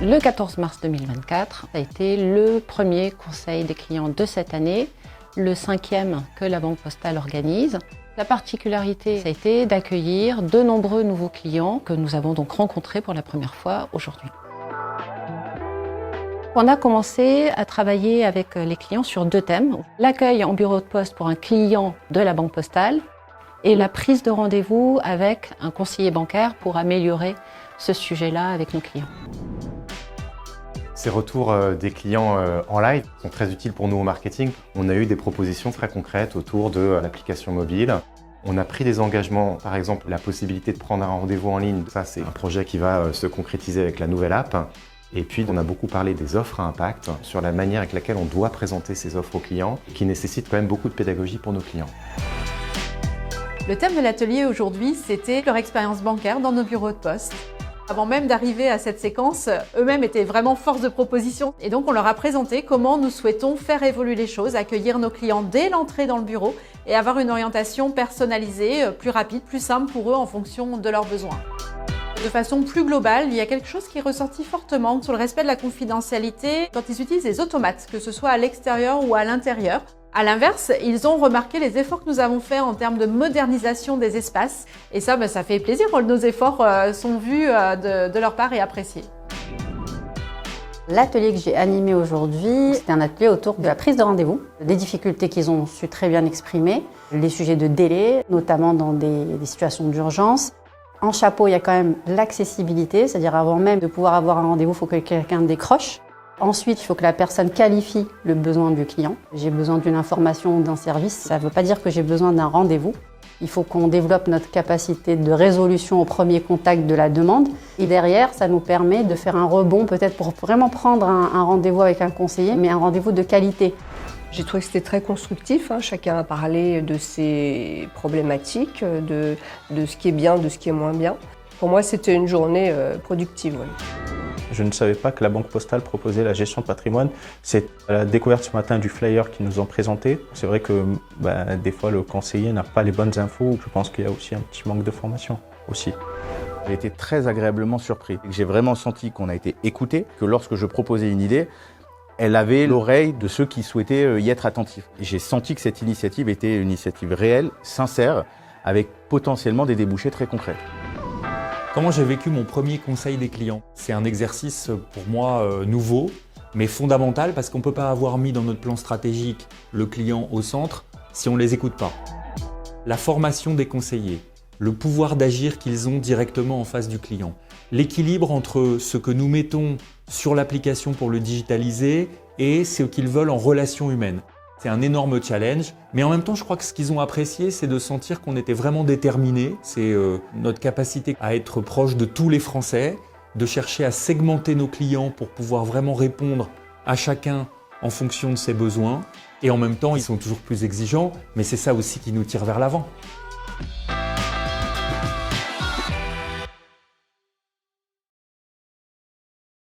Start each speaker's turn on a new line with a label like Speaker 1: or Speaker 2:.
Speaker 1: Le 14 mars 2024 a été le premier conseil des clients de cette année, le 5e que la Banque Postale organise. La particularité, ça a été d'accueillir de nombreux nouveaux clients que nous avons donc rencontrés pour la première fois aujourd'hui. On a commencé à travailler avec les clients sur 2 thèmes. L'accueil en bureau de poste pour un client de la Banque Postale et la prise de rendez-vous avec un conseiller bancaire pour améliorer ce sujet-là avec nos clients.
Speaker 2: Ces retours des clients en live sont très utiles pour nous au marketing. On a eu des propositions très concrètes autour de l'application mobile. On a pris des engagements, par exemple la possibilité de prendre un rendez-vous en ligne. Ça, c'est un projet qui va se concrétiser avec la nouvelle app. Et puis, on a beaucoup parlé des offres à impact, sur la manière avec laquelle on doit présenter ces offres aux clients, qui nécessitent quand même beaucoup de pédagogie pour nos clients.
Speaker 3: Le thème de l'atelier aujourd'hui, c'était leur expérience bancaire dans nos bureaux de poste. Avant même d'arriver à cette séquence, eux-mêmes étaient vraiment force de proposition. Et donc, on leur a présenté comment nous souhaitons faire évoluer les choses, accueillir nos clients dès l'entrée dans le bureau et avoir une orientation personnalisée, plus rapide, plus simple pour eux en fonction de leurs besoins. De façon plus globale, il y a quelque chose qui est ressorti fortement sur le respect de la confidentialité quand ils utilisent les automates, que ce soit à l'extérieur ou à l'intérieur. À l'inverse, ils ont remarqué les efforts que nous avons faits en termes de modernisation des espaces. Et ça, ça fait plaisir quand nos efforts sont vus de leur part et appréciés.
Speaker 1: L'atelier que j'ai animé aujourd'hui, c'était un atelier autour de la prise de rendez-vous, des difficultés qu'ils ont su très bien exprimer, les sujets de délai, notamment dans des situations d'urgence. En chapeau, il y a quand même l'accessibilité, c'est-à-dire avant même de pouvoir avoir un rendez-vous, il faut que quelqu'un décroche. Ensuite, il faut que la personne qualifie le besoin du client. J'ai besoin d'une information ou d'un service, ça ne veut pas dire que j'ai besoin d'un rendez-vous. Il faut qu'on développe notre capacité de résolution au premier contact de la demande. Et derrière, ça nous permet de faire un rebond peut-être pour vraiment prendre un rendez-vous avec un conseiller, mais un rendez-vous de qualité.
Speaker 4: J'ai trouvé que c'était très constructif, chacun a parlé de ses problématiques, de ce qui est bien, de ce qui est moins bien. Pour moi, c'était une journée productive. Oui.
Speaker 5: Je ne savais pas que la Banque Postale proposait la gestion de patrimoine. C'est à la découverte ce matin du flyer qu'ils nous ont présenté. C'est vrai que des fois, le conseiller n'a pas les bonnes infos. Je pense qu'il y a aussi un petit manque de formation aussi.
Speaker 6: J'ai été très agréablement surpris. J'ai vraiment senti qu'on a été écouté, que lorsque je proposais une idée, elle avait l'oreille de ceux qui souhaitaient y être attentifs. J'ai senti que cette initiative était une initiative réelle, sincère, avec potentiellement des débouchés très concrets.
Speaker 7: Comment j'ai vécu mon premier conseil des clients? C'est un exercice pour moi nouveau, mais fondamental parce qu'on ne peut pas avoir mis dans notre plan stratégique le client au centre si on ne les écoute pas. La formation des conseillers, le pouvoir d'agir qu'ils ont directement en face du client, l'équilibre entre ce que nous mettons sur l'application pour le digitaliser et ce qu'ils veulent en relation humaine. C'est un énorme challenge, mais en même temps, je crois que ce qu'ils ont apprécié, c'est de sentir qu'on était vraiment déterminés. C'est notre capacité à être proche de tous les Français, de chercher à segmenter nos clients pour pouvoir vraiment répondre à chacun en fonction de ses besoins. Et en même temps, ils sont toujours plus exigeants, mais c'est ça aussi qui nous tire vers l'avant.